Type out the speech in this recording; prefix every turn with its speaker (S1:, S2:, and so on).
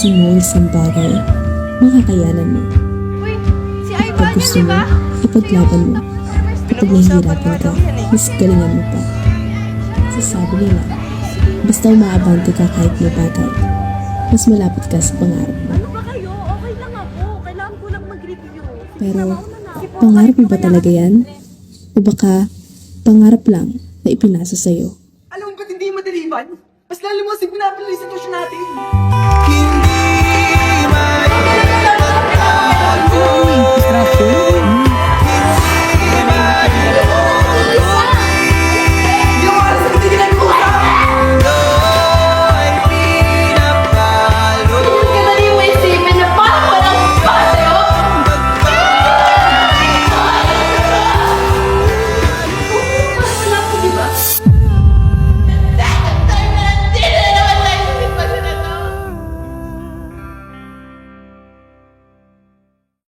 S1: ayusin mo ang isang bagay, makakayanan mo.
S2: Uy, si
S1: Kapag
S2: Ivan
S1: gusto
S2: yan, di
S1: mo,
S2: ba?
S1: ipaglaban mo. Kapag nahihirapan ka, mas galingan mo pa. Sasabi nila, basta umaabante ka kahit may bagay, mas malapit ka sa pangarap mo.
S2: Ano ba kayo? Okay lang ako. Kailangan ko lang mag-review.
S1: Pero, pangarap mo ba talaga yan? O baka, pangarap lang na ipinasa sa'yo?
S3: Alam mo ba't hindi madaliban? Mas lalo mo sigurado yung sitwasyon natin.